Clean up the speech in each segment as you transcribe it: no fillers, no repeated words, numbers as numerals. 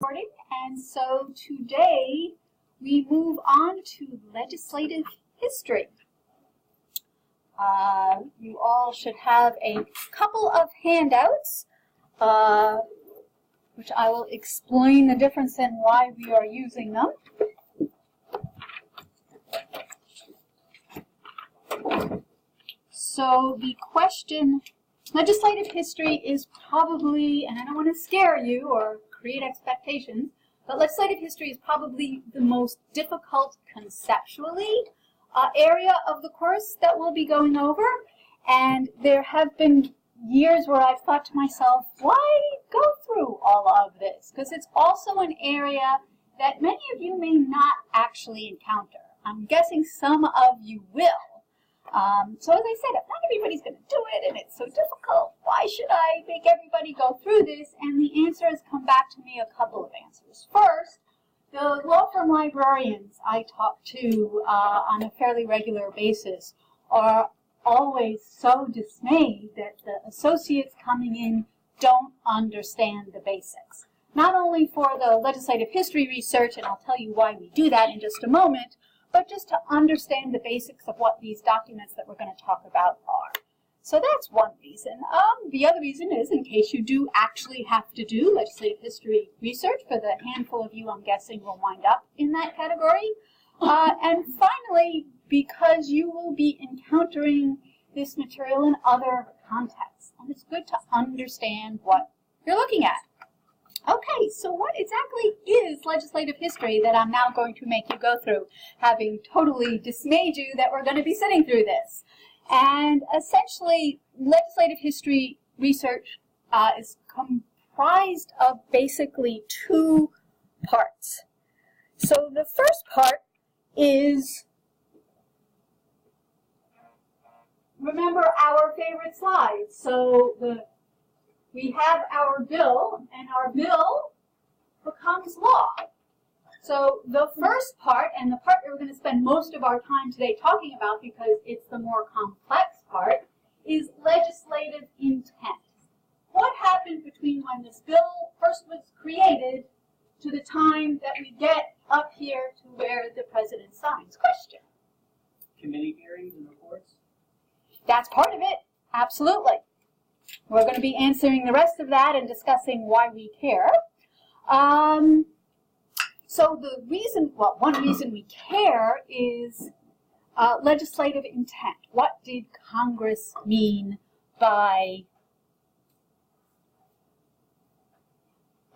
Recording, and so today we move on to legislative history. You all should have a couple of handouts, which I will explain the difference in why we are using them. So the question, legislative history is probably, and I don't want to scare you or create expectations, but legislative history is probably the most difficult conceptually area of the course that we'll be going over. And there have been years where I've thought to myself, why go through all of this? Because it's also an area that many of you may not actually encounter. I'm guessing some of you will. So as I said, if not everybody's going to do it and it's so difficult, why should I make everybody go through this? And the answer has come back to me a couple of answers. First, the law firm librarians I talk to on a fairly regular basis are always so dismayed that the associates coming in don't understand the basics. Not only for the legislative history research, and I'll tell you why we do that in just a moment, but just to understand the basics of what these documents that we're going to talk about are. So that's one reason. The other reason is in case you do actually have to do legislative history research, for the handful of you I'm guessing will wind up in that category. And finally, because you will be encountering this material in other contexts, and it's good to understand what you're looking at. Okay, so what exactly is legislative history that I'm now going to make you go through, having totally dismayed you that we're going to be sitting through this? And essentially, legislative history research is comprised of basically two parts. So the first part is, remember our favorite slides. So we have our bill, and our bill becomes law. So the first part, and the part that we're going to spend most of our time today talking about because it's the more complex part, is legislative intent. What happened between when this bill first was created to the time that we get up here to where the president signs? Question. Committee hearings and reports? That's part of it, absolutely. We're going to be answering the rest of that and discussing why we care. So the reason, well, one reason we care is legislative intent. What did Congress mean by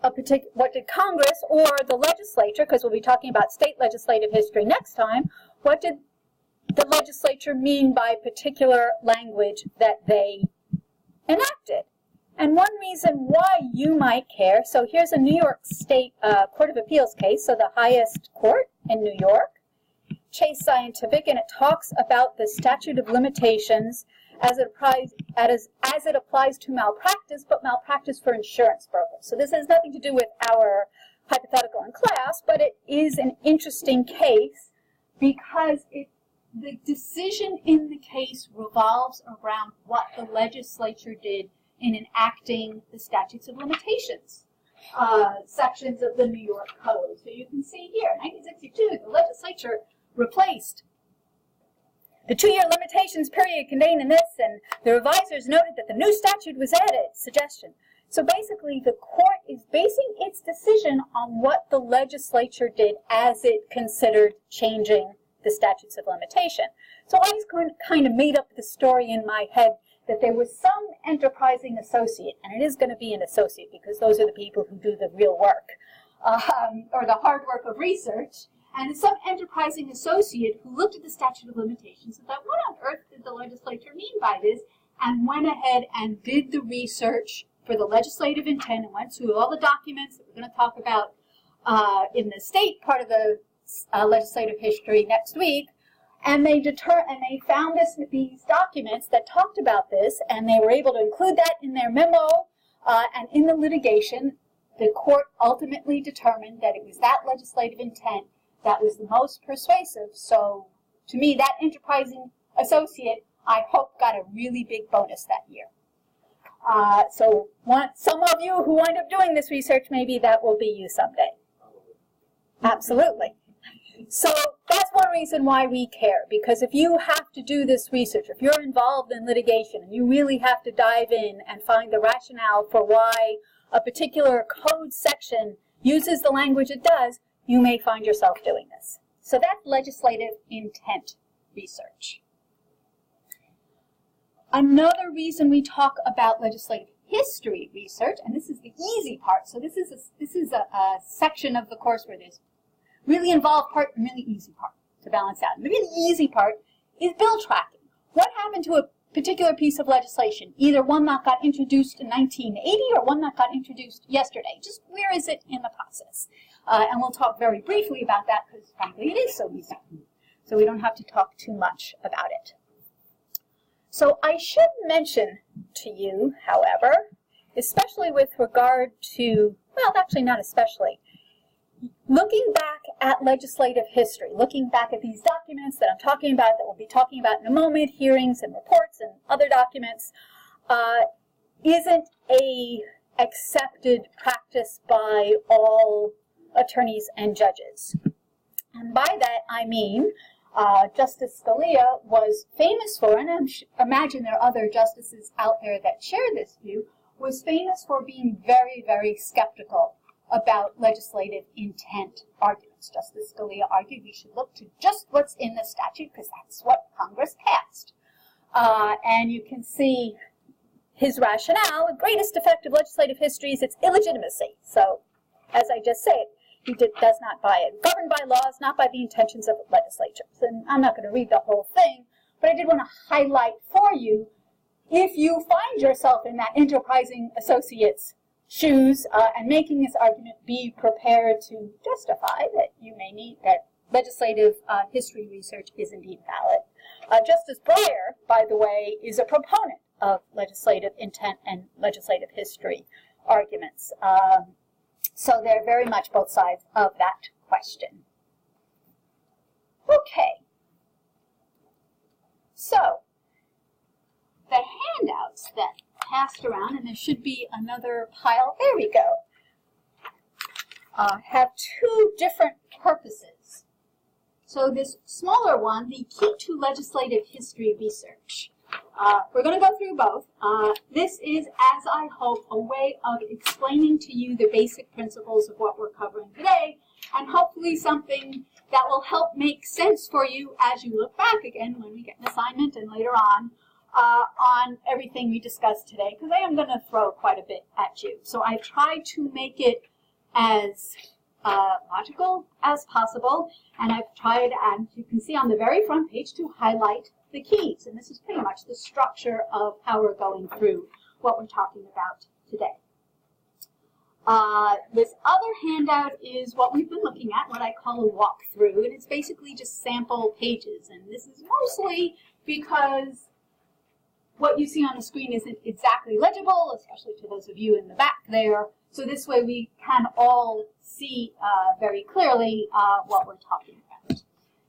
what did Congress or the legislature, because we'll be talking about state legislative history next time, what did the legislature mean by particular language that they enacted? And one reason why you might care, so here's a New York State Court of Appeals case, so the highest court in New York, Chase Scientific, and it talks about the statute of limitations as it applies to malpractice, but malpractice for insurance brokers. So this has nothing to do with our hypothetical in class, but it is an interesting case because the decision in the case revolves around what the legislature did in enacting the statutes of limitations sections of the New York Code. So you can see here, 1962, the legislature replaced the 2-year limitations period contained in this, and the revisers noted that the new statute was added. Suggestion. So basically, the court is basing its decision on what the legislature did as it considered changing the statutes of limitation. So I was kind of made up the story in my head that there was some enterprising associate, and it is going to be an associate because those are the people who do the real work, or the hard work of research, and some enterprising associate who looked at the statute of limitations and thought, what on earth did the legislature mean by this, and went ahead and did the research for the legislative intent and went through all the documents that we're going to talk about in the state part of the legislative history next week, and they found these documents that talked about this, and they were able to include that in their memo, and in the litigation, the court ultimately determined that it was that legislative intent that was the most persuasive. So, to me, that enterprising associate, I hope, got a really big bonus that year. So some of you who wind up doing this research, maybe that will be you someday. Absolutely. So that's one reason why we care, because if you have to do this research, if you're involved in litigation and you really have to dive in and find the rationale for why a particular code section uses the language it does, you may find yourself doing this. So that's legislative intent research. Another reason we talk about legislative history research, and this is the easy part, so this is a section of the course where there's really involved part and really easy part to balance out. And the really easy part is bill tracking. What happened to a particular piece of legislation, either one that got introduced in 1980 or one that got introduced yesterday? Just where is it in the process? And we'll talk very briefly about that because, frankly, it is so easy. So we don't have to talk too much about it. So I should mention to you, however, especially with regard to, well, actually not especially, looking back at legislative history, looking back at these documents that I'm talking about, that we'll be talking about in a moment, hearings and reports and other documents, isn't a accepted practice by all attorneys and judges. And by that I mean Justice Scalia was famous for, and I imagine there are other justices out there that share this view, was famous for being very, very skeptical about legislative intent arguments. Justice Scalia argued we should look to just what's in the statute because that's what Congress passed. And you can see his rationale. The greatest effect of legislative history is its illegitimacy. So, as I just said, he does not buy it. Governed by laws, not by the intentions of legislatures. And I'm not going to read the whole thing, but I did want to highlight for you, if you find yourself in that enterprising associate's shoes and making this argument, be prepared to justify that you may need that legislative history research is indeed valid. Justice Breyer, by the way, is a proponent of legislative intent and legislative history arguments. So they're very much both sides of that question. Okay. So, the handouts that passed around, and there should be another pile, there we go, have two different purposes. So this smaller one, the Key to Legislative History Research. We're going to go through both. This is, as I hope, a way of explaining to you the basic principles of what we're covering today, and hopefully something that will help make sense for you as you look back again when we get an assignment and later on everything we discussed today, because I am going to throw quite a bit at you. So I've tried to make it as logical as possible, and I've tried, as you can see on the very front page, to highlight the keys. And this is pretty much the structure of how we're going through what we're talking about today. This other handout is what we've been looking at, what I call a walkthrough, and it's basically just sample pages. And this is mostly because what you see on the screen isn't exactly legible, especially to those of you in the back there. So this way we can all see very clearly what we're talking about.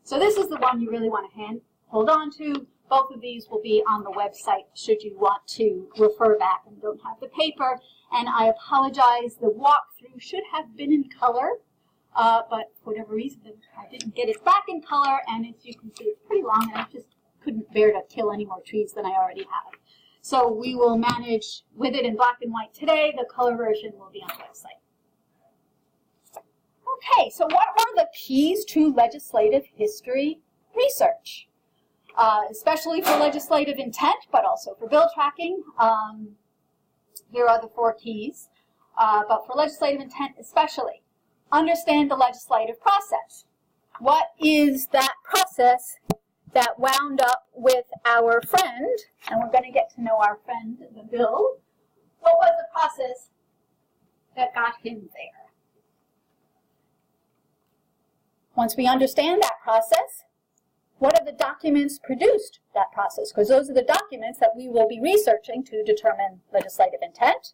So this is the one you really want to hold on to. Both of these will be on the website should you want to refer back and don't have the paper. And I apologize, the walkthrough should have been in color, but for whatever reason I didn't get it back in color, and as you can see it's pretty long and I just couldn't bear to kill any more trees than I already have. So we will manage with it in black and white today. The color version will be on the website. Okay, so what are the keys to legislative history research? Especially for legislative intent, but also for bill tracking. Here are the 4 keys. But for legislative intent especially, understand the legislative process. What is that process that wound up with our friend, and we're going to get to know our friend, the bill. What was the process that got him there? Once we understand that process, what are the documents produced that process? Because those are the documents that we will be researching to determine legislative intent.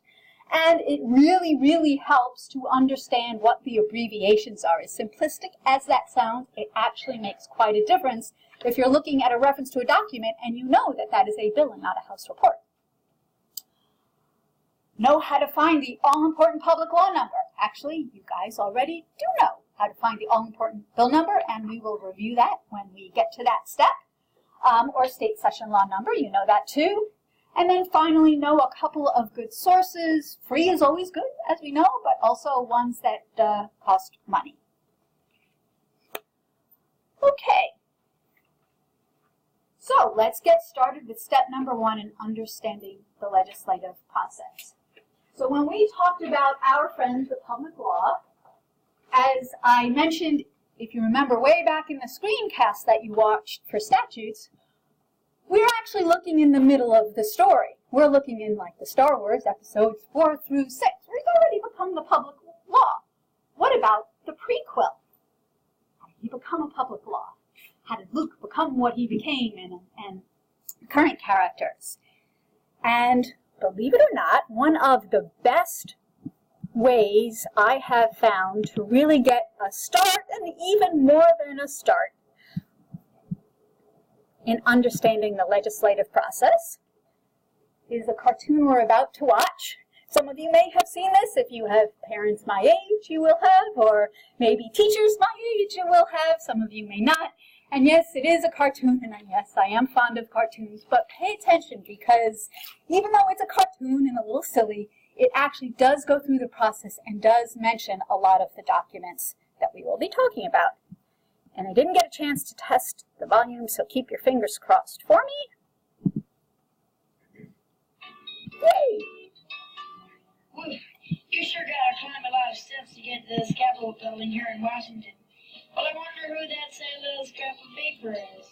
And it really, really helps to understand what the abbreviations are. As simplistic as that sounds, it actually makes quite a difference if you're looking at a reference to a document and you know that that is a bill and not a House report. know how to find the all-important public law number. Actually, you guys already do know how to find the all-important bill number, and we will review that when we get to that step. Or state session law number, you know that too. And then finally, know a couple of good sources. Free is always good, as we know, but also ones that cost money. Okay. So let's get started with step number 1 in understanding the legislative process. So when we talked about our friends, the public law, as I mentioned, if you remember way back in the screencast that you watched for statutes, we're actually looking in the middle of the story. We're looking in like the Star Wars episodes 4 through 6, where it's already become the public law. What about the prequel? How did he become a public law? How did Luke become what he became, and current characters? And believe it or not, one of the best ways I have found to really get a start, and even more than a start, in understanding the legislative process is a cartoon we're about to watch. Some of you may have seen this. If you have parents my age, you will have, or maybe teachers my age, you will have. Some of you may not. And yes, it is a cartoon, and yes, I am fond of cartoons, but pay attention, because even though it's a cartoon and a little silly, it actually does go through the process and does mention a lot of the documents that we will be talking about. And I didn't get a chance to test the volume, so keep your fingers crossed for me. Yay! Well, you sure gotta climb a lot of steps to get to this Capitol building here in Washington. Well, I wonder who that sad little scrap of paper is.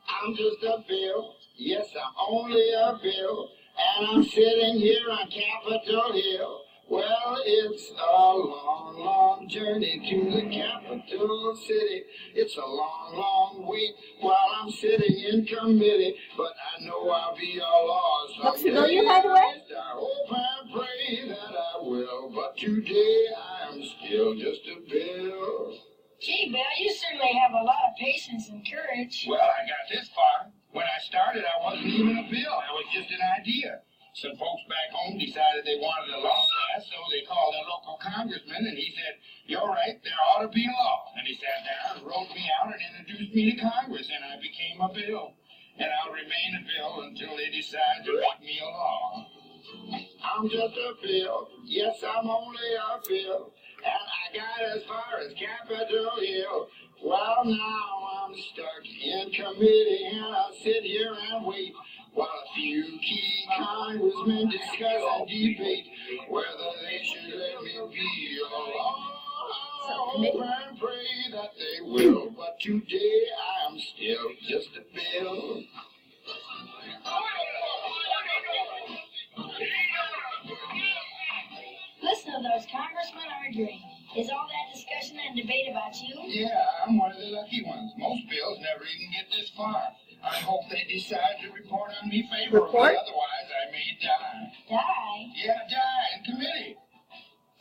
I'm just a bill, yes, I'm only a bill, and I'm sitting here on Capitol Hill. Well, it's a long, long journey to the capital city. It's a long, long week while I'm sitting in committee, but I know I'll be all lost. Looks familiar, by the way? I hope and pray that I will, but today I'm still just a bill. Gee, Bill, you certainly have a lot of patience and courage. Well, I got this far. When I started, I wasn't even a bill. I was just an idea. Some folks back home decided they wanted a law passed, so they called their local congressman, and he said, "You're right, there ought to be a law." And he sat down and wrote me out and introduced me to Congress, and I became a bill. And I'll remain a bill until they decide to make me a law. I'm just a bill, yes, I'm only a bill, and I got as far as Capitol Hill. Well, now I'm stuck in committee, and I'll sit here and wait while a few key congressmen discuss and debate whether they should let me be a law. I hope and pray that they will, but today I'm still just a bill. Listen to those congressmen arguing. Is all that discussion and debate about you? Yeah, I'm one of the lucky ones. Most bills never even get this far. I hope they decide to report on me favorably, otherwise I may die. Die? Yeah, die in committee.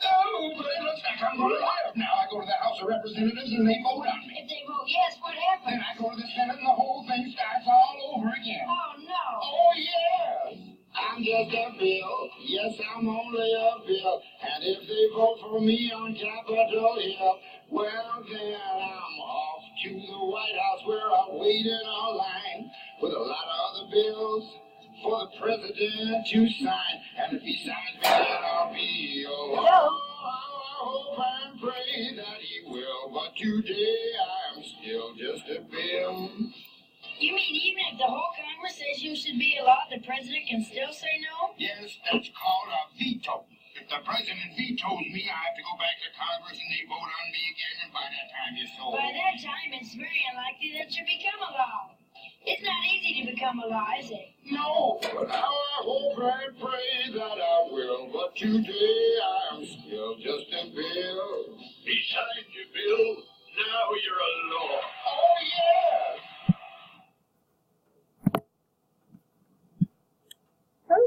Oh, but it looks like I'm going to live. Now I go to the House of Representatives and they vote on me. If they vote yes, what happens? Then I go to the Senate and the whole thing starts all over again. Oh, no. Oh, yes. I'm just a bill. Yes, I'm only a bill. And if they vote for me on Capitol Hill, well, then I'm off to the White House where I'll wait in a line with a lot of other bills for the president to sign. And if he signs me, then I'll be alone. I hope and pray that he will. But today I'm still just a bill. You mean even if the whole Congress says you should be a law, the president can still say no? Yes, that's called a veto. If the president vetoes me, I have to go back to Congress and they vote on me again, and by that time you're sold. By that time, it's very unlikely that you become a law. It's not easy to become a law, is it? No, but now I hope and pray that I will. But today I'm still just a bill. Besides you, Bill, now you're a law. Oh, yes.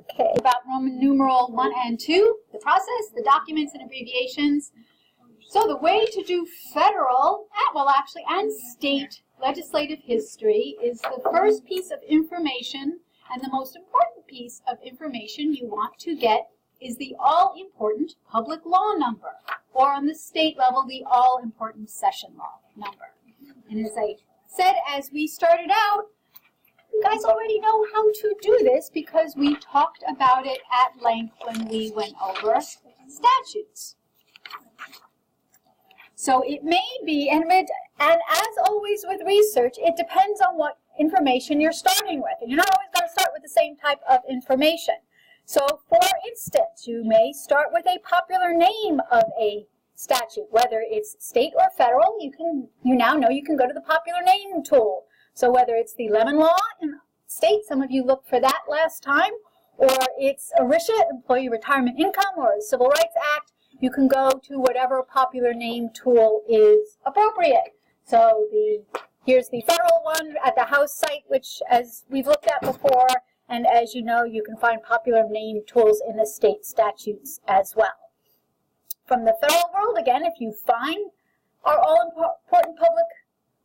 Okay, about Roman numeral 1 and 2, the process, the documents and abbreviations. So the way to do federal, and state legislative history is the first piece of information And the most important piece of information you want to get is the all-important public law number, or on the state level, the all-important session law number. And as I said, as we started out, you guys already know how to do this because we talked about it at length when we went over statutes. So it may be, and as always with research, it depends on what information you're starting with. And you're not always going to start with the same type of information. So for instance, you may start with a popular name of a statute, whether it's state or federal. You now know you can go to the popular name tool. So whether it's the Lemon Law in state, some of you looked for that last time, or it's ERISA, Employee Retirement Income, or Civil Rights Act, you can go to whatever popular name tool is appropriate. So here's the federal one at the House site, which as we've looked at before, and as you know, you can find popular name tools in the state statutes as well. From the federal world, again, if you find our all-important public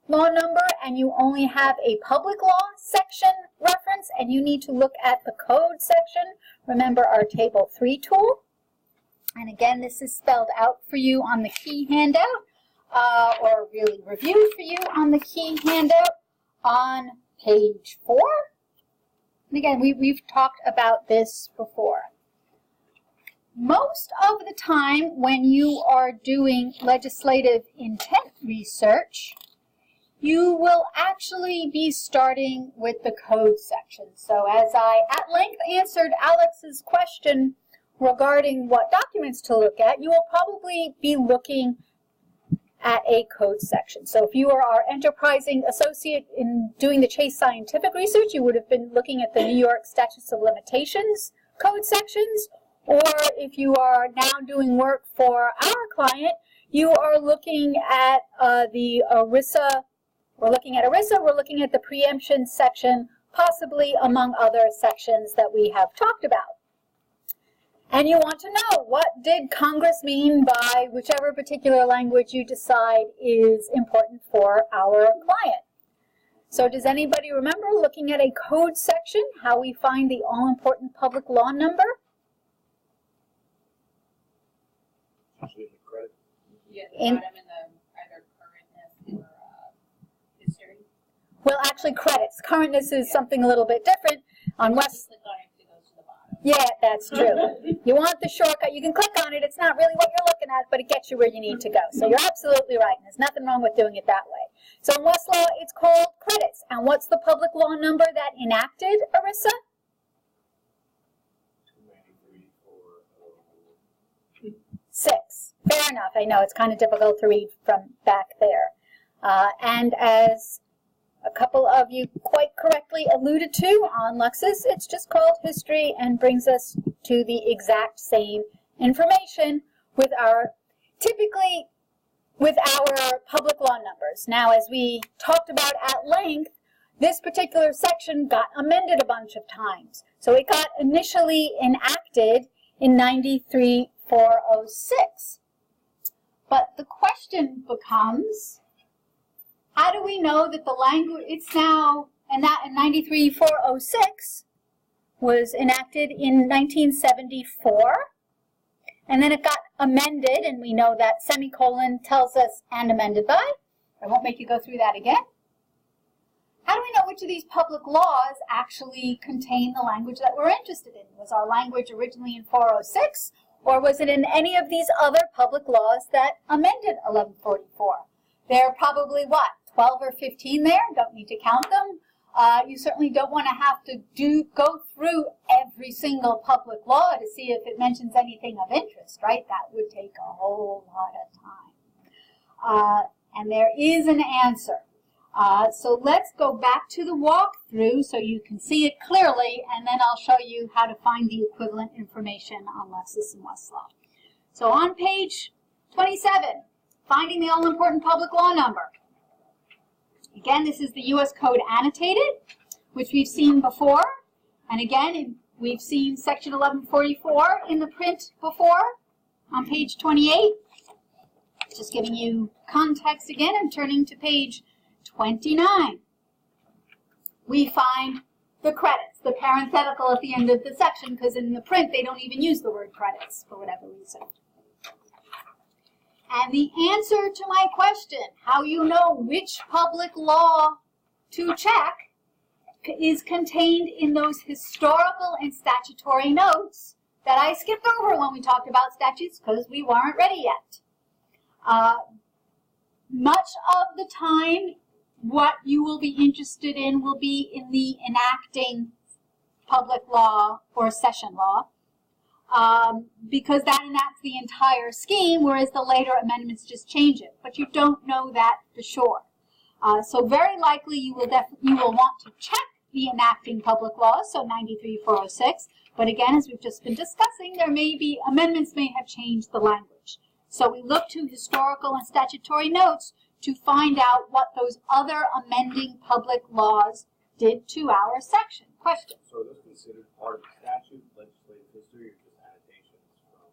law number and you only have a public law section reference and you need to look at the code section, remember our Table 3 tool. And again, this is spelled out for you on the key handout, or really reviewed for you on the key handout on page 4. And again, we've talked about this before. Most of the time when you are doing legislative intent research, you will actually be starting with the code section. So as I at length answered Alex's question regarding what documents to look at, you will probably be looking at a code section. So if you are our enterprising associate in doing the Chase Scientific research, you would have been looking at the New York Statutes of Limitations code sections. Or if you are now doing work for our client, you are looking at the ERISA. We're looking at ERISA, we're looking at the preemption section, possibly among other sections that we have talked about. And you want to know, what did Congress mean by whichever particular language you decide is important for our client? So does anybody remember looking at a code section, how we find the all-important public law number? Yeah, in the either currentness or history. Well, actually credits. Currentness is something a little bit different. On West. Yeah, that's true. You want the shortcut, you can click on it. It's not really what you're looking at, but it gets you where you need to go. So you're absolutely right, and there's nothing wrong with doing it that way. So in Westlaw, it's called credits. And what's the public law number that enacted ERISA? 6. Fair enough. I know it's kind of difficult to read from back there. And as a couple of you quite correctly alluded to on Lexis, it's just called history and brings us to the exact same information with typically with our public law numbers. Now, as we talked about at length, this particular section got amended a bunch of times. So it got initially enacted in 93-406. But the question becomes, how do we know that the language, it's now, and that in 93-406 was enacted in 1974, and then it got amended, and we know that semicolon tells us and amended by. I won't make you go through that again. How do we know which of these public laws actually contain the language that we're interested in? Was our language originally in 406, or was it in any of these other public laws that amended 1144? There are probably, what, 12 or 15 there? Don't need to count them. You certainly don't want to have to go through every single public law to see if it mentions anything of interest, right? That would take a whole lot of time. And there is an answer. So let's go back to the walkthrough so you can see it clearly, and then I'll show you how to find the equivalent information on Lexis and Westlaw. So on page 27, finding the all-important public law number. Again, this is the U.S. Code annotated, which we've seen before. And again, we've seen section 1144 in the print before on page 28. Just giving you context again and turning to page 29. We find the credits, the parenthetical at the end of the section, because in the print they don't even use the word credits for whatever reason. And the answer to my question, how you know which public law to check, is contained in those historical and statutory notes that I skipped over when we talked about statutes because we weren't ready yet. Much of the time, what you will be interested in will be in the enacting public law or session law, because that enacts the entire scheme, whereas the later amendments just change it. But you don't know that for sure. So very likely you will want to check the enacting public laws, so 93-406. But again, as we've just been discussing, amendments may have changed the language. So we look to historical and statutory notes to find out what those other amending public laws did to our section. Question? So are those considered part of the statute, legislative history, or just annotations from?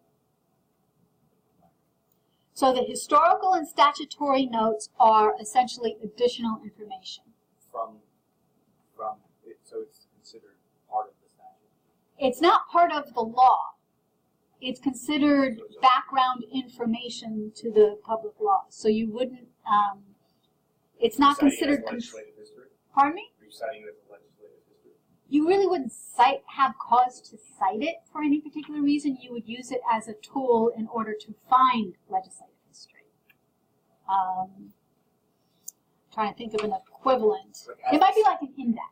So the historical and statutory notes are essentially additional information. So it's considered part of the statute? It's not part of the law. It's considered background information to the public law. So you wouldn't, it's not considered. Legislative history? Pardon me? Are you citing it as legislative history? You really wouldn't have cause to cite it for any particular reason. You would use it as a tool in order to find legislative history. Trying to think of an equivalent. It might be like an index.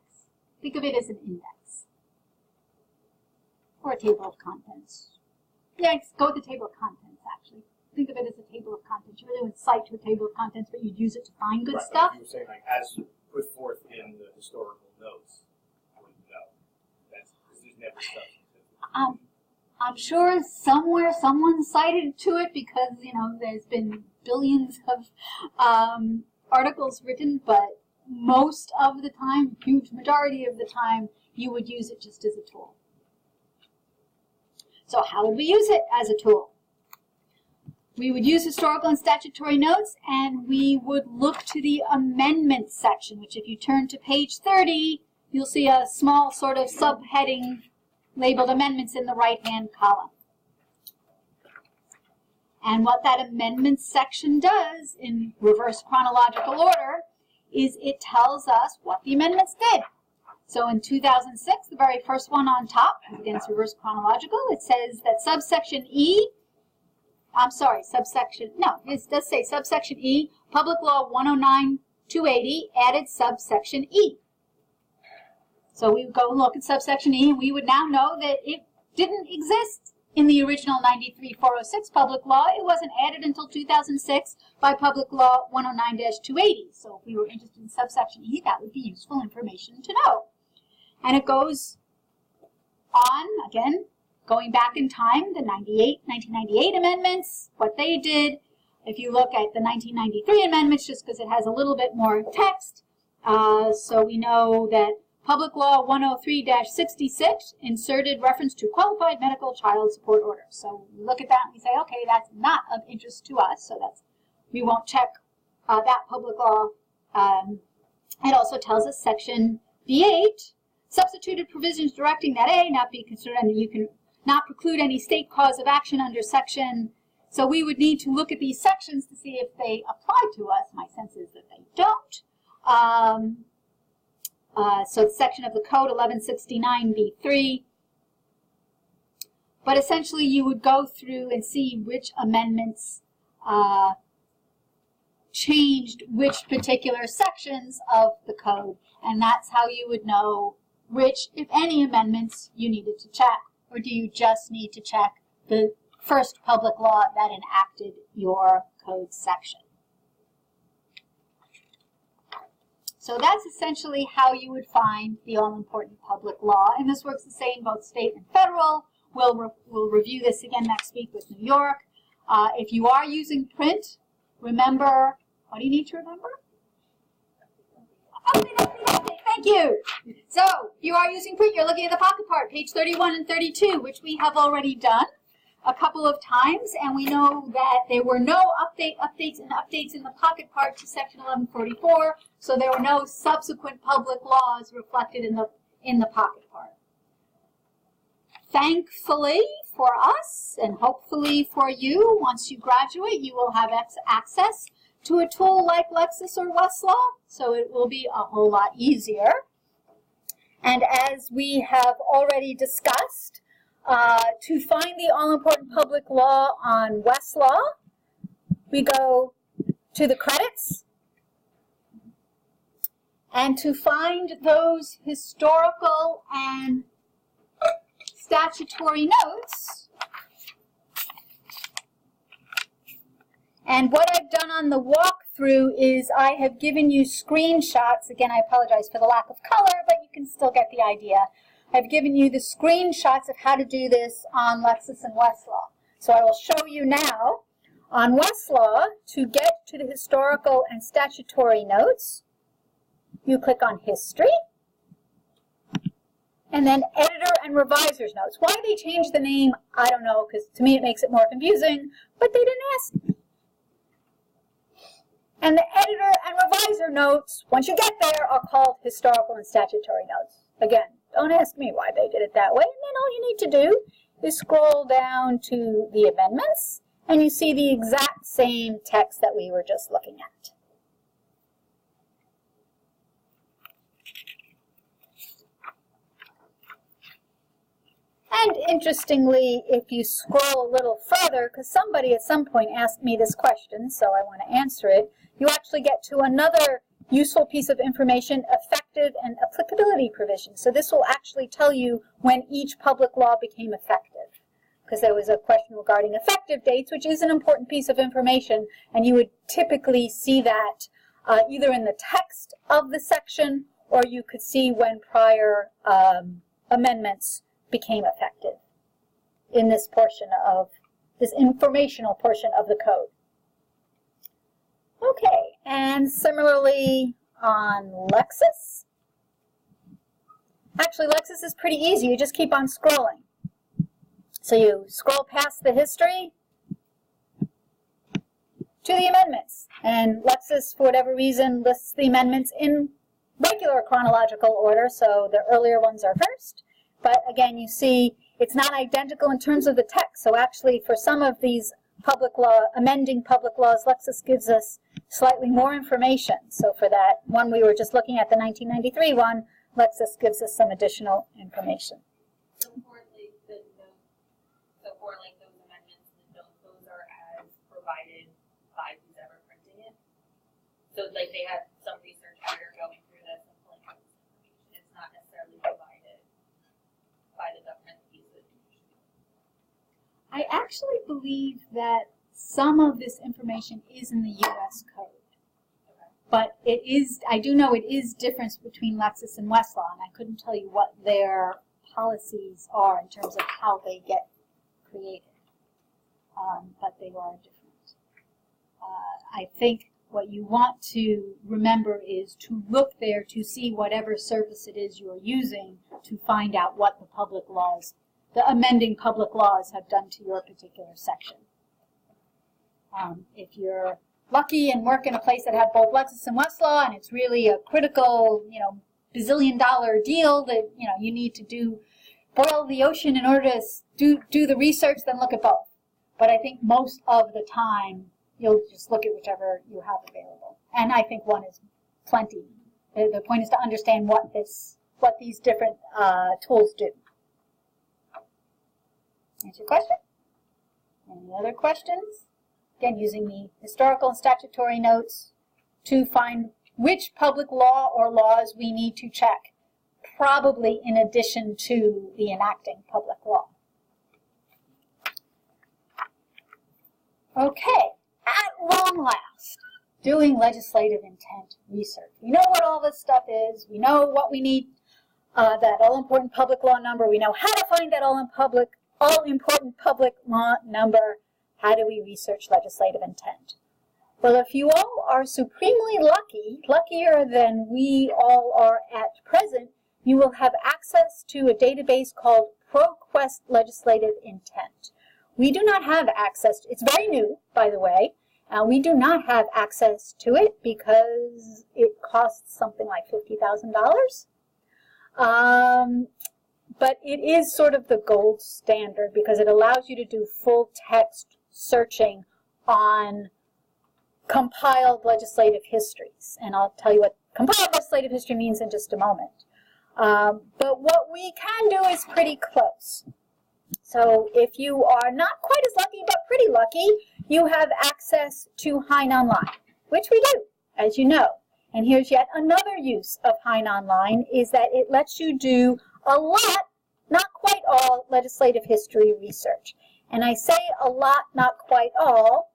Think of it as an index. Or a table of contents. Next, go with the table of contents, actually. Think of it as a table of contents. You really wouldn't cite to a table of contents, but you'd use it to find good stuff. You were saying, like, as put forth in the historical notes, I wouldn't know. Because there's never substantive. I'm sure somewhere someone cited to it because, there's been billions of articles written, but most of the time, huge majority of the time, you would use it just as a tool. So how would we use it as a tool? We would use historical and statutory notes, and we would look to the amendment section, which if you turn to page 30, you'll see a small sort of subheading labeled amendments in the right-hand column. And what that amendments section does, in reverse chronological order, is it tells us what the amendments did. So in 2006, the very first one on top, again it's reverse chronological, it says that subsection E, it does say subsection E, Public Law 109-280 added subsection E. So we would go and look at subsection E, and we would now know that it didn't exist in the original 93-406 public law. It wasn't added until 2006 by Public Law 109-280. So if we were interested in subsection E, that would be useful information to know. And it goes on, again, going back in time, the 1998 amendments, what they did. If you look at the 1993 amendments, just because it has a little bit more text, so we know that Public Law 103-66 inserted reference to qualified medical child support orders. So we look at that and we say, okay, that's not of interest to us, so we won't check that public law. It also tells us section B8, substituted provisions directing that A not be considered, and you can not preclude any state cause of action under section. So we would need to look at these sections to see if they apply to us. My sense is that they don't. So it's section of the code 1169B3. But essentially you would go through and see which amendments changed which particular sections of the code. And that's how you would know which, if any, amendments you needed to check. Or do you just need to check the first public law that enacted your code section? So that's essentially how you would find the all-important public law. And this works the same both state and federal. We'll review this again next week with New York. If you are using print, remember, what do you need to remember? Thank you. So, if you are using print, you're looking at the pocket part, page 31 and 32, which we have already done a couple of times, and we know that there were no updates in the pocket part to section 1144, so there were no subsequent public laws reflected in the pocket part. Thankfully for us, and hopefully for you, once you graduate, you will have access to a tool like Lexis or Westlaw, so it will be a whole lot easier. And as we have already discussed, to find the all-important public law on Westlaw, we go to the credits. And to find those historical and statutory notes, and what I've done on the walkthrough is I have given you screenshots. Again, I apologize for the lack of color, but you can still get the idea. I've given you the screenshots of how to do this on Lexis and Westlaw. So I will show you now on Westlaw. To get to the historical and statutory notes, you click on History, and then Editor and Reviser's Notes. Why they changed the name, I don't know, because to me it makes it more confusing, but they didn't ask me. And the Editor and Reviser Notes, once you get there, are called Historical and Statutory Notes. Again, don't ask me why they did it that way, and then all you need to do is scroll down to the amendments, and you see the exact same text that we were just looking at. And interestingly, if you scroll a little further, because somebody at some point asked me this question, so I want to answer it, you actually get to another useful piece of information, effective and applicability provisions. So this will actually tell you when each public law became effective, because there was a question regarding effective dates, which is an important piece of information, and you would typically see that either in the text of the section, or you could see when prior amendments became effective in this portion of this informational portion of the code. Okay, and similarly on Lexis. Actually, Lexis is pretty easy. You just keep on scrolling. So you scroll past the history to the amendments. And Lexis, for whatever reason, lists the amendments in regular chronological order, so the earlier ones are first. But again, you see it's not identical in terms of the text. So actually, for some of these public law, amending public laws, Lexis gives us slightly more information. So for that one we were just looking at, the 1993 one, Lexis gives us some additional information. So for those amendments, those are as provided by who's ever printing it. So like they have some research editor going through this and pulling out this information. It's not necessarily provided by the government. I actually believe that some of this information is in the U.S. code. But it is, I do know it is difference between Lexis and Westlaw, and I couldn't tell you what their policies are in terms of how they get created. But they are different. I think what you want to remember is to look there to see whatever service it is you're using to find out what the public laws, the amending public laws have done to your particular section. If you're lucky and work in a place that have both Lexis and Westlaw, and it's really a critical, bazillion-dollar deal that, you need to boil the ocean in order to do the research, then look at both. But I think most of the time, you'll just look at whichever you have available. And I think one is plenty. The point is to understand what these different tools do. Answer your question? Any other questions? Again, using the historical and statutory notes to find which public law or laws we need to check, probably in addition to the enacting public law. Okay, at long last, doing legislative intent research. We know what all this stuff is. We know what we need, that all-important public law number. We know how to find that all-important public law number. How do we research legislative intent? Well, if you all are supremely lucky, luckier than we all are at present, you will have access to a database called ProQuest Legislative Intent. We do not have access, it's very new, by the way. We do not have access to it because it costs something like $50,000. But it is sort of the gold standard because it allows you to do full text searching on compiled legislative histories. And I'll tell you what compiled legislative history means in just a moment. But what we can do is pretty close. So if you are not quite as lucky, but pretty lucky, you have access to Hein Online, which we do, as you know. And here's yet another use of Hein Online, is that it lets you do a lot, not quite all, legislative history research. And I say a lot, not quite all,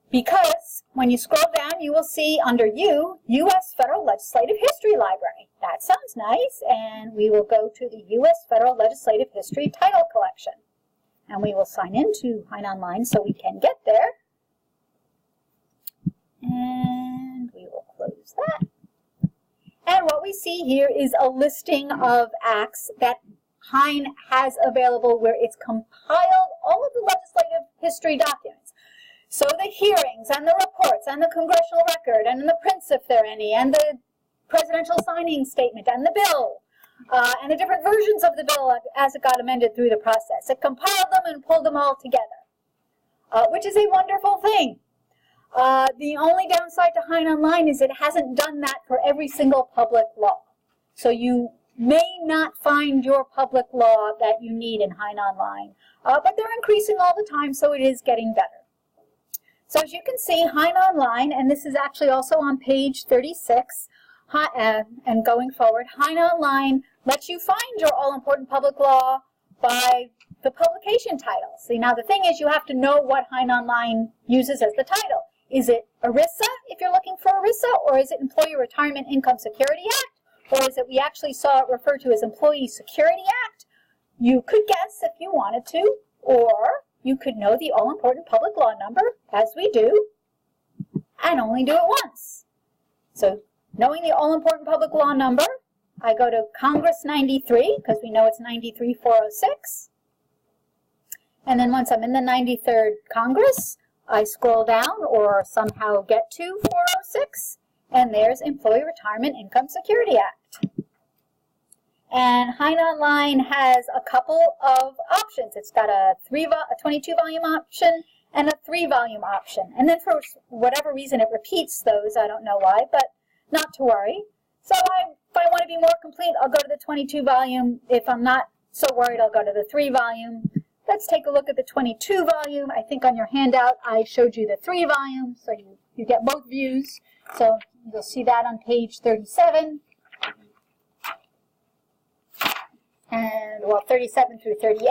because when you scroll down, you will see under U, U.S. Federal Legislative History Library. That sounds nice, and we will go to the U.S. Federal Legislative History Title Collection. And we will sign into Hein Online so we can get there. And we will close that. And what we see here is a listing of acts that Hein has available where it's compiled all of the legislative history documents. So the hearings and the reports and the congressional record and the prints if there are any and the presidential signing statement and the bill and the different versions of the bill as it got amended through the process. It compiled them and pulled them all together, which is a wonderful thing. The only downside to Hein Online is it hasn't done that for every single public law. So you may not find your public law that you need in Hein Online, but they're increasing all the time, so it is getting better. So as you can see, Hein Online, and this is actually also on page 36, and going forward, Hein Online lets you find your all-important public law by the publication title. See, now the thing is you have to know what Hein Online uses as the title. Is it ERISA, if you're looking for ERISA, or is it Employee Retirement Income Security Act, or is it we actually saw it referred to as Employee Security Act? You could guess if you wanted to, or you could know the all-important public law number, as we do, and only do it once. So, knowing the all-important public law number, I go to Congress 93, because we know it's 93-406. And then once I'm in the 93rd Congress, I scroll down or somehow get to 406, and there's Employee Retirement Income Security Act. And Hein Online has a couple of options. It's got a 22-volume option and a 3-volume option. And then for whatever reason it repeats those, I don't know why, but not to worry. So if I want to be more complete, I'll go to the 22-volume. If I'm not so worried, I'll go to the 3-volume. Let's take a look at the 22-volume. I think on your handout I showed you the 3-volume, so you get both views. So you'll see that on page 37. And, well, 37 through 38.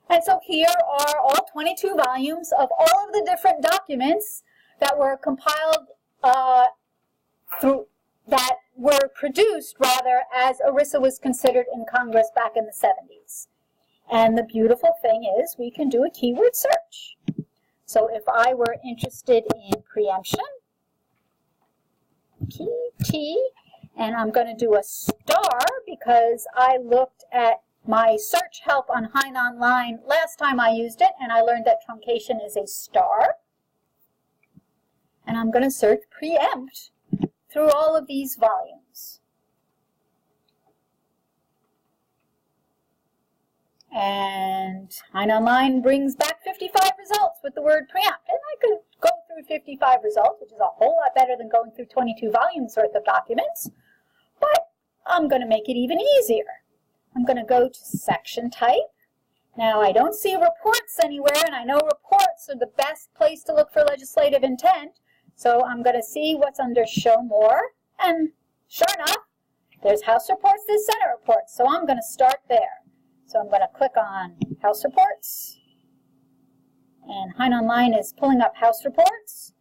And so here are all 22 volumes of all of the different documents that were compiled that were produced, rather, as ERISA was considered in Congress back in the 70s. And the beautiful thing is we can do a keyword search. So if I were interested in preemption, PT, and I'm going to do a star because I looked at my search help on Hein Online last time I used it, and I learned that truncation is a star. And I'm going to search preempt through all of these volumes. And Hein Online brings back 55 results with the word preempt. And I could go through 55 results, which is a whole lot better than going through 22 volumes worth of documents. But I'm going to make it even easier. I'm going to go to section type. Now, I don't see reports anywhere, and I know reports are the best place to look for legislative intent. So I'm going to see what's under Show More. And sure enough, there's House Reports, there's Senate Reports. So I'm going to start there. So I'm going to click on House Reports. And Hein Online is pulling up House Reports.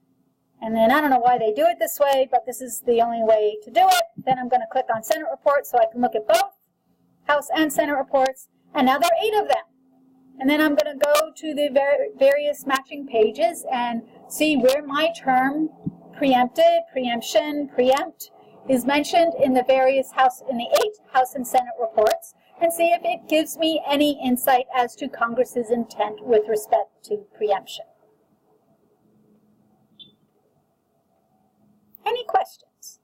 And then I don't know why they do it this way, but this is the only way to do it. Then I'm going to click on Senate Reports so I can look at both House and Senate Reports. And now there are 8 of them. And then I'm going to go to the various matching pages and see where my term preempted, preemption, preempt is mentioned in the various in the 8 House and Senate reports, and see if it gives me any insight as to Congress's intent with respect to preemption. Any questions?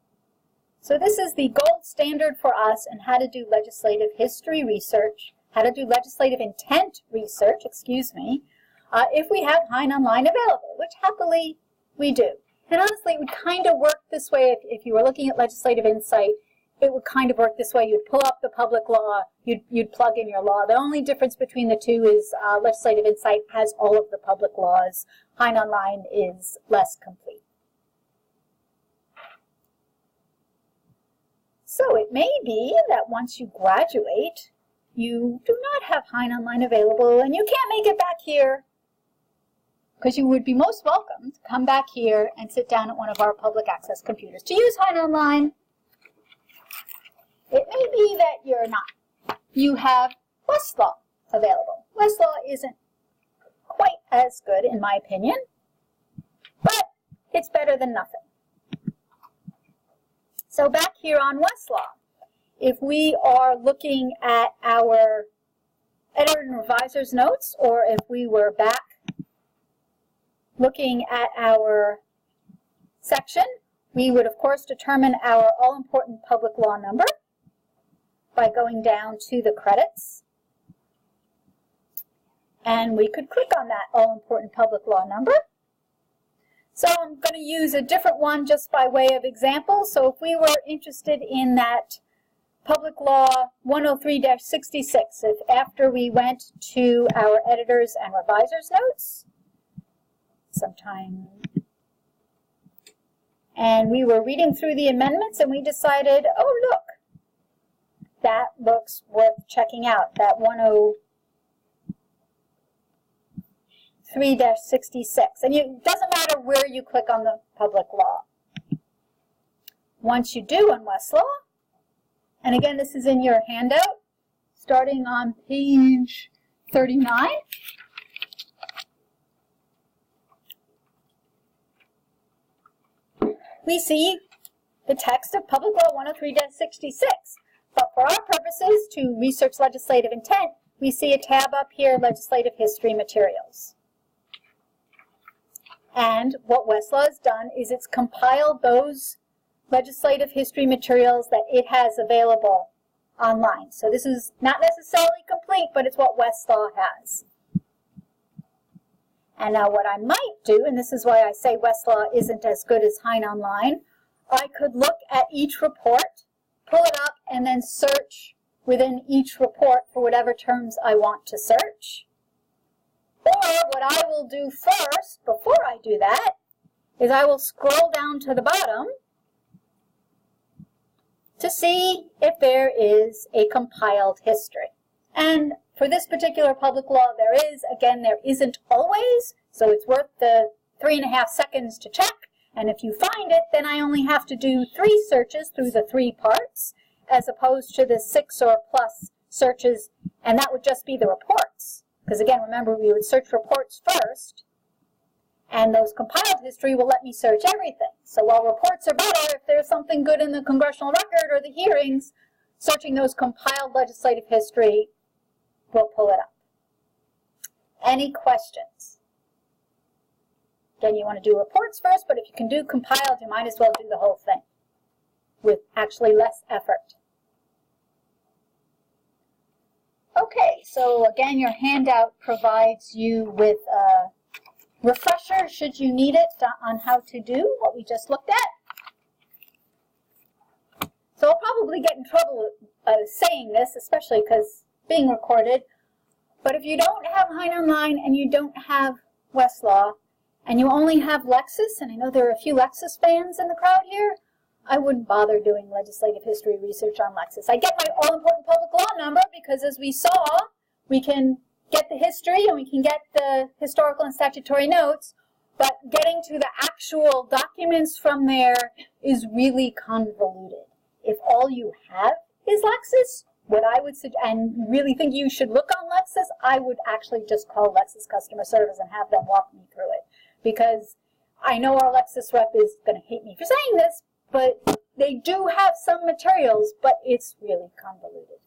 So this is the gold standard for us in how to do legislative history research, how to do legislative intent research, if we have Hein Online available, which happily we do. And honestly, it would kind of work this way if you were looking at Legislative Insight. It would kind of work this way. You'd pull up the public law, you'd plug in your law. The only difference between the two is Legislative Insight has all of the public laws. Hein Online is less complete. So it may be that once you graduate, you do not have Hein Online available and you can't make it back here, because you would be most welcome to come back here and sit down at one of our public access computers to use Hein Online. It may be that you're not. You have Westlaw available. Westlaw isn't quite as good, in my opinion, but it's better than nothing. So back here on Westlaw, if we are looking at our editor and reviser's notes, or if we were back looking at our section, we would of course determine our all-important public law number by going down to the credits. And we could click on that all-important public law number. So I'm going to use a different one just by way of example. So if we were interested in that Public Law 103-66, if after we went to our editors and revisers notes, sometime, and we were reading through the amendments and we decided, oh look, that looks worth checking out, that 103-66. And it doesn't matter where you click on the public law. Once you do on Westlaw, and again this is in your handout, starting on page 39, we see the text of Public Law 103-66. But for our purposes, to research legislative intent, we see a tab up here, Legislative History Materials. And what Westlaw has done is it's compiled those legislative history materials that it has available online. So this is not necessarily complete, but it's what Westlaw has. And now what I might do, and this is why I say Westlaw isn't as good as Hein Online, I could look at each report, pull it up, and then search within each report for whatever terms I want to search. Or what I will do first, before I do that, is I will scroll down to the bottom to see if there is a compiled history. And for this particular public law, there is. Again, there isn't always, so it's worth the 3.5 seconds to check. And if you find it, then I only have to do 3 searches through the 3 parts, as opposed to the 6 or plus searches, and that would just be the reports. Because again, remember, we would search reports first, and those compiled history will let me search everything. So while reports are better, if there's something good in the congressional record or the hearings, searching those compiled legislative history will pull it up. Any questions? Again, you want to do reports first, but if you can do compiled, you might as well do the whole thing with actually less effort. Okay, so again, your handout provides you with a refresher, should you need it, on how to do what we just looked at. So I'll probably get in trouble saying this, especially because being recorded, but if you don't have Hein Online and you don't have Westlaw, and you only have Lexis, and I know there are a few Lexis fans in the crowd here, I wouldn't bother doing legislative history research on Lexis. I get my all-important public law number because, as we saw, we can get the history and we can get the historical and statutory notes, but getting to the actual documents from there is really convoluted. If all you have is Lexis, what I would suggest, and really think you should look on Lexis, I would actually just call Lexis customer service and have them walk me through it. Because I know our Lexis rep is going to hate me for saying this, but they do have some materials, but it's really convoluted.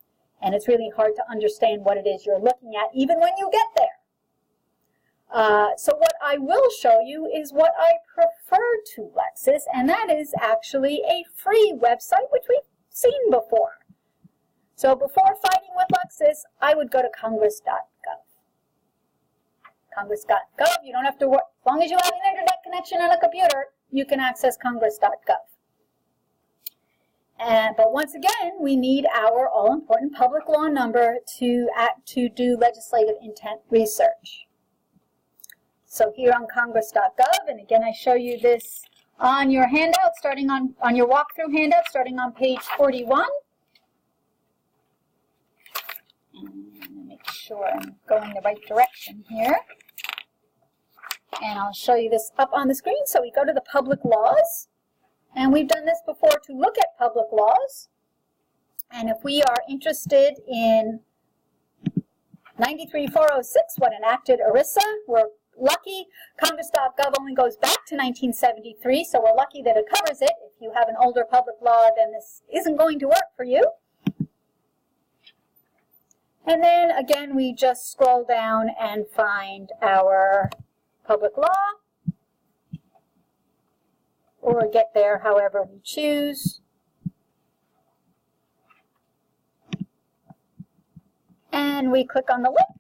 And it's really hard to understand what it is you're looking at, even when you get there. So what I will show you is what I prefer to Lexis, and that is actually a free website, which we've seen before. So before fighting with Lexis, I would go to congress.gov. Congress.gov, you don't have to worry. As long as you have an internet connection and a computer, you can access congress.gov. But once again, we need our all-important public law number to do legislative intent research. So here on congress.gov, and again I show you this on your handout, starting on your walkthrough handout, starting on page 41. And make sure I'm going the right direction here. And I'll show you this up on the screen. So we go to the public laws, and we've done this before to look at public laws. And if we are interested in 93406, what enacted ERISA, we're lucky. Congress.gov only goes back to 1973, so we're lucky that it covers it. If you have an older public law, then this isn't going to work for you. And then again, we just scroll down and find our public law, or get there however we choose. And we click on the link.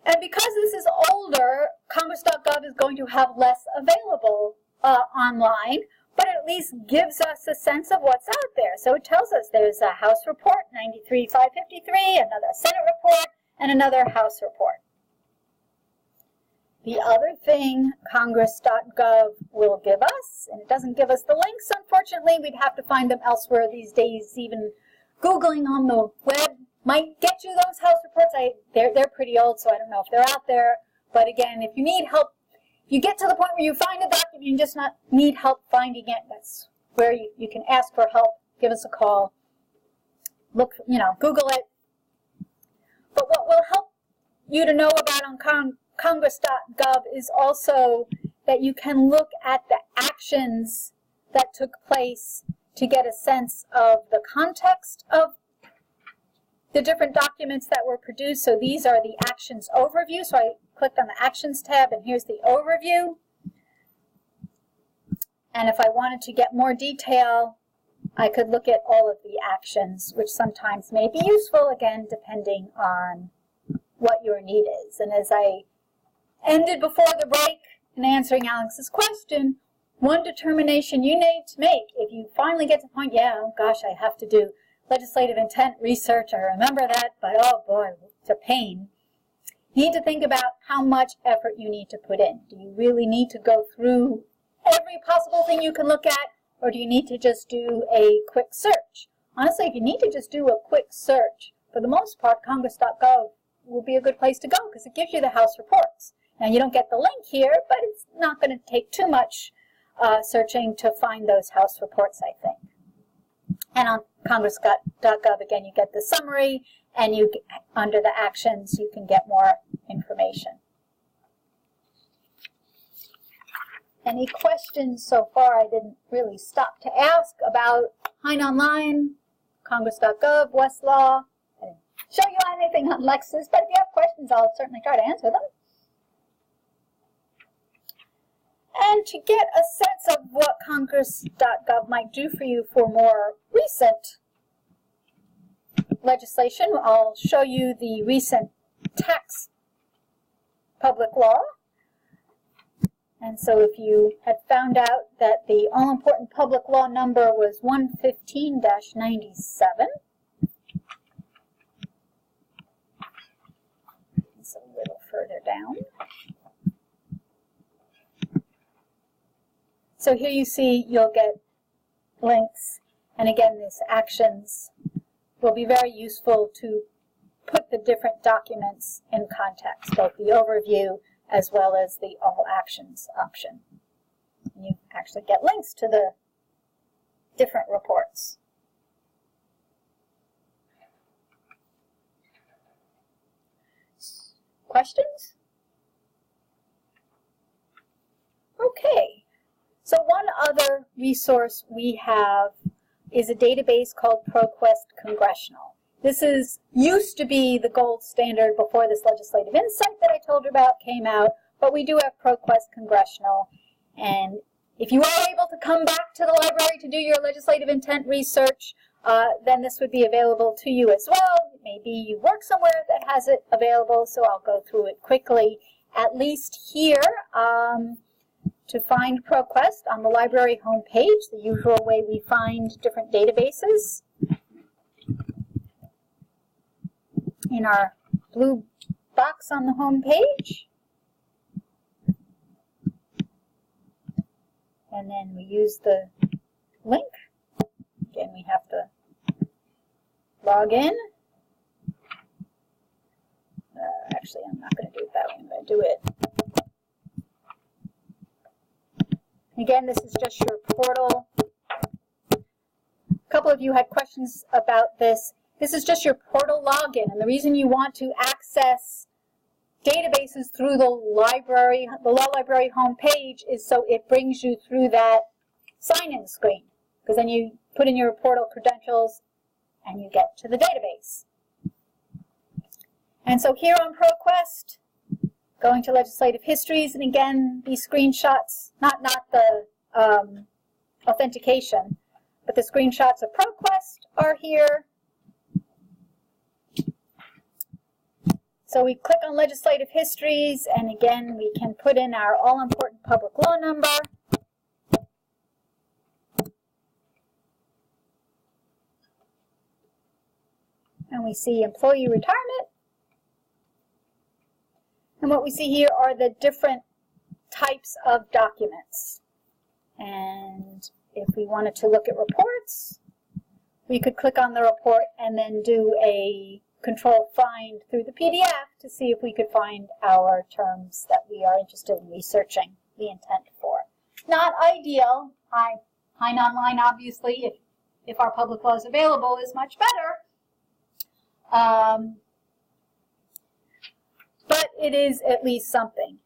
And because this is older, Congress.gov is going to have less available online, but it at least gives us a sense of what's out there. So it tells us there's a House report, 93-553, another Senate report, and another House report. The other thing Congress.gov will give us, and it doesn't give us the links, unfortunately, we'd have to find them elsewhere these days. Even Googling on the web might get you those House reports. They're pretty old, so I don't know if they're out there. But again, if you need help, you get to the point where you find a document, you just not need help finding it. That's where you can ask for help, give us a call, look, Google it. But what will help you to know about on Congress.gov is also that you can look at the actions that took place to get a sense of the context of the different documents that were produced. So these are the actions overview. So I clicked on the actions tab, and here's the overview. And if I wanted to get more detail, I could look at all of the actions, which sometimes may be useful, again, depending on what your need is. And as I ended before the break in answering Alex's question, one determination you need to make, if you finally get to the point, oh gosh, I have to do legislative intent research, I remember that, but oh boy, it's a pain. You need to think about how much effort you need to put in. Do you really need to go through every possible thing you can look at, or do you need to just do a quick search? Honestly, if you need to just do a quick search, for the most part, Congress.gov will be a good place to go because it gives you the House reports. Now, you don't get the link here, but it's not going to take too much searching to find those House reports, I think. And on Congress.gov, again, you get the summary, and under the actions, you can get more information. Any questions so far? I didn't really stop to ask about Hein Online, Congress.gov, Westlaw. I didn't show you anything on Lexis, but if you have questions, I'll certainly try to answer them. And to get a sense of what Congress.gov might do for you for more recent legislation, I'll show you the recent tax public law. And so if you had found out that the all-important public law number was 115-97, it's a little further down. So here you see you'll get links, and again, these actions will be very useful to put the different documents in context, both the overview as well as the all actions option. And you actually get links to the different reports. Questions? Okay. So one other resource we have is a database called ProQuest Congressional. This used to be the gold standard before this legislative insight that I told you about came out, but we do have ProQuest Congressional. And if you are able to come back to the library to do your legislative intent research, then this would be available to you as well. Maybe you work somewhere that has it available, so I'll go through it quickly. At least here, to find ProQuest on the library homepage, the usual way we find different databases. In our blue box on the homepage. And then we use the link. Again, we have to log in. Actually, I'm not going to do it that way. I'm going to do it. Again, this is just your portal. A couple of you had questions about this. This is just your portal login, and the reason you want to access databases through the law library homepage is so it brings you through that sign-in screen, because then you put in your portal credentials and you get to the database. And so here on ProQuest, going to legislative histories, and again, these screenshots, not the authentication, but the screenshots of ProQuest are here. So we click on legislative histories, and again, we can put in our all-important public law number. And we see employee retirement. And what we see here are the different types of documents. And if we wanted to look at reports, we could click on the report and then do a control find through the PDF to see if we could find our terms that we are interested in researching the intent for. Not ideal. Hein Online, obviously, if our public law is available, is much better. But it is at least something.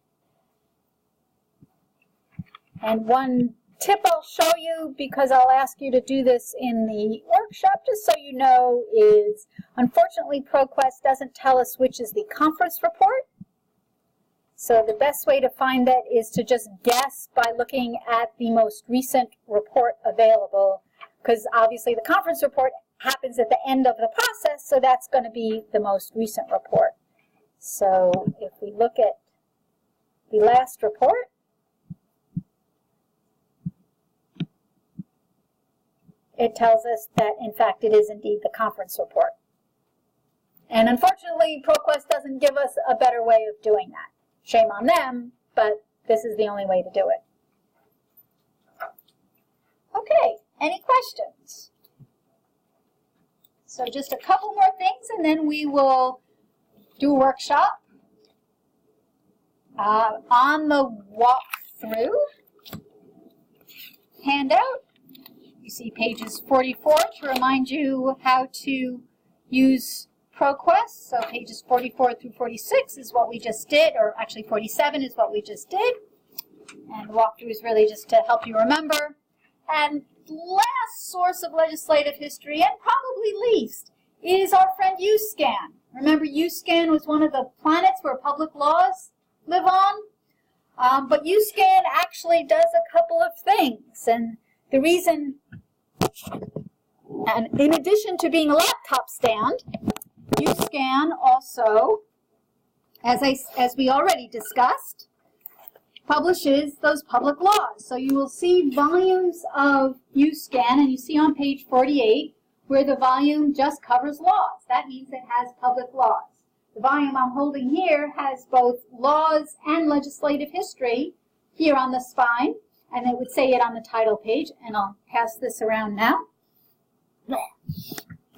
And one tip I'll show you, because I'll ask you to do this in the workshop, just so you know, is unfortunately ProQuest doesn't tell us which is the conference report. So the best way to find that is to just guess by looking at the most recent report available, because obviously the conference report happens at the end of the process, so that's going to be the most recent report. So if we look at the last report, it tells us that, in fact, it is indeed the conference report. And unfortunately, ProQuest doesn't give us a better way of doing that. Shame on them, but this is the only way to do it. Okay, any questions? So just a couple more things, and then we will do a workshop. On the walkthrough handout, you see pages 44 to remind you how to use ProQuest. So pages 44 through 46 is what we just did, or actually 47 is what we just did. And the walkthrough is really just to help you remember. And last source of legislative history, and probably least, is our friend UScan. Remember, UScan was one of the planets where public laws live on. But UScan actually does a couple of things. And the reason, and in addition to being a laptop stand, UScan also, as we already discussed, publishes those public laws. So you will see volumes of UScan, and you see on page 48 where the volume just covers laws. That means it has public laws. The volume I'm holding here has both laws and legislative history here on the spine, and it would say it on the title page, and I'll pass this around now.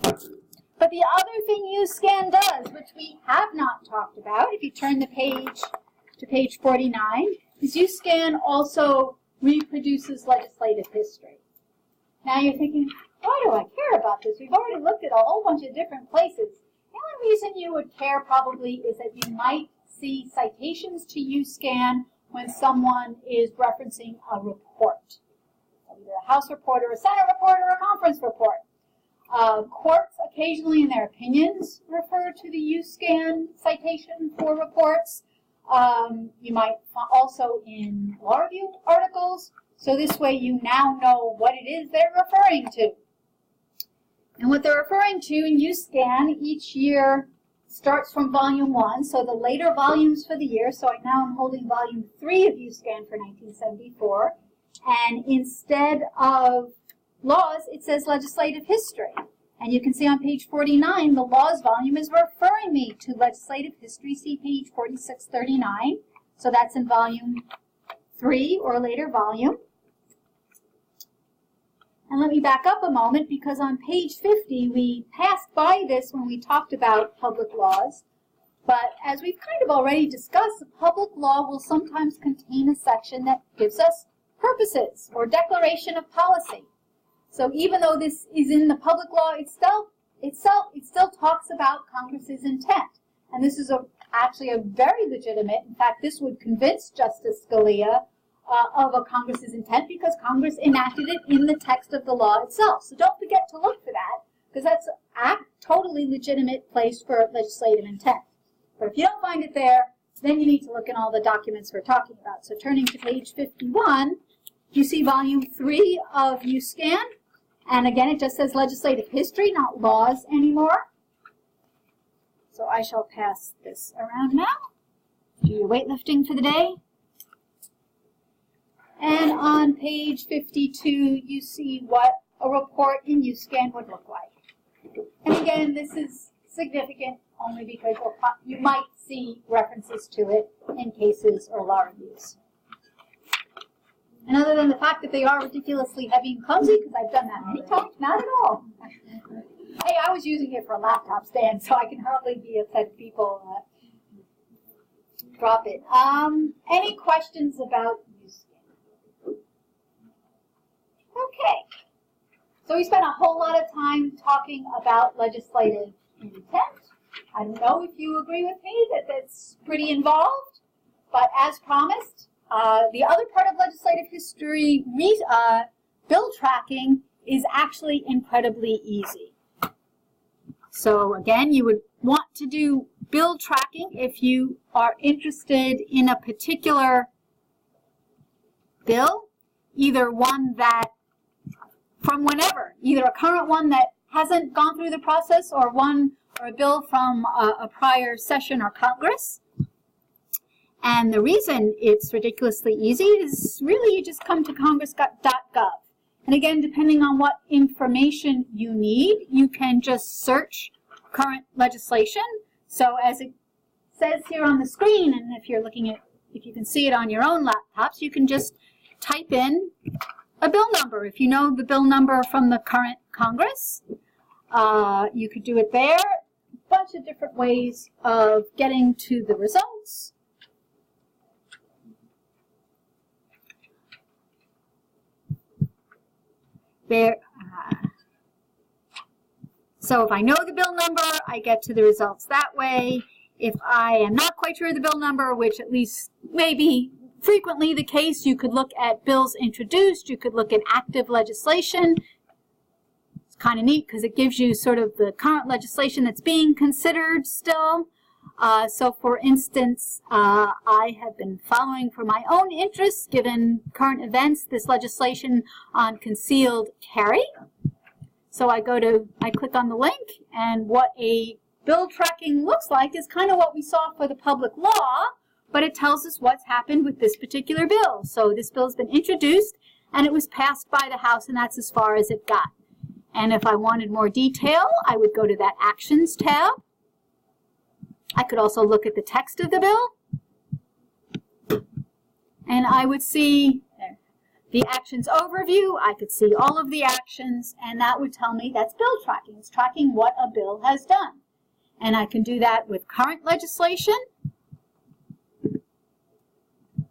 But the other thing UScan does, which we have not talked about, if you turn the page to page 49, is UScan also reproduces legislative history. Now you're thinking, why do I care about this? We've already looked at a whole bunch of different places. The only reason you would care probably is that you might see citations to UScan when someone is referencing a report, either a House report or a Senate report or a conference report. Courts occasionally in their opinions refer to the UScan citation for reports. You might also in law review articles. So this way you now know what it is they're referring to. And what they're referring to in UScan each year starts from volume 1, so the later volumes for the year. So I now am holding volume 3 of UScan for 1974. And instead of laws, it says legislative history. And you can see on page 49, the laws volume is referring me to legislative history. See page 4639. So that's in volume 3 or later volume. And let me back up a moment, because on page 50, we passed by this when we talked about public laws. But as we've kind of already discussed, a public law will sometimes contain a section that gives us purposes or declaration of policy. So even though this is in the public law itself, it still talks about Congress's intent. And this is actually a very legitimate, in fact, this would convince Justice Scalia of a Congress's intent, because Congress enacted it in the text of the law itself. So don't forget to look for that, because that's a totally legitimate place for legislative intent. But if you don't find it there, then you need to look in all the documents we're talking about. So turning to page 51, you see volume 3 of UScan. And again, it just says legislative history, not laws anymore. So I shall pass this around now. Do your weightlifting for the day. And on page 52, you see what a report in UScan would look like. And again, this is significant only because you might see references to it in cases or law reviews. And other than the fact that they are ridiculously heavy and clumsy, because I've done that many times, not at all. Hey, I was using it for a laptop stand, so I can hardly be upset if people drop it. Any questions about UScan? Okay. So we spent a whole lot of time talking about legislative intent. I don't know if you agree with me that that's pretty involved, but as promised, the other part of legislative history, bill tracking, is actually incredibly easy. So again, you would want to do bill tracking if you are interested in a particular bill, either one that from whenever, either a current one that hasn't gone through the process or a bill from a prior session or Congress. And the reason it's ridiculously easy is really you just come to congress.gov. And again, depending on what information you need, you can just search current legislation. So as it says here on the screen, and if you're looking at, if you can see it on your own laptops, you can just type in a bill number. If you know the bill number from the current Congress, you could do it there. A bunch of different ways of getting to the results. So if I know the bill number, I get to the results that way. If I am not quite sure of the bill number, which at least may be frequently the case, you could look at bills introduced, you could look at active legislation. It's kind of neat because it gives you sort of the current legislation that's being considered still. So for instance, I have been following for my own interests, given current events, this legislation on concealed carry. So I click on the link, and what a bill tracking looks like is kind of what we saw for the public law, but it tells us what's happened with this particular bill. So this bill has been introduced, and it was passed by the House, and that's as far as it got. And if I wanted more detail, I would go to that Actions tab. I could also look at the text of the bill, and I would see the actions overview. I could see all of the actions, and that would tell me that's bill tracking. It's tracking what a bill has done. And I can do that with current legislation.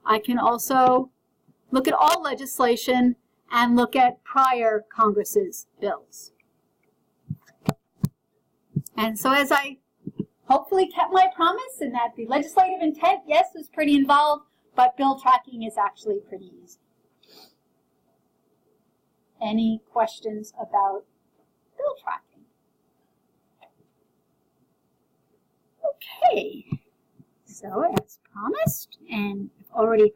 I can also look at all legislation and look at prior Congress's bills. And so as I hopefully kept my promise in that the legislative intent, yes, was pretty involved, but bill tracking is actually pretty easy. Any questions about bill tracking? Okay, so as promised, and I've already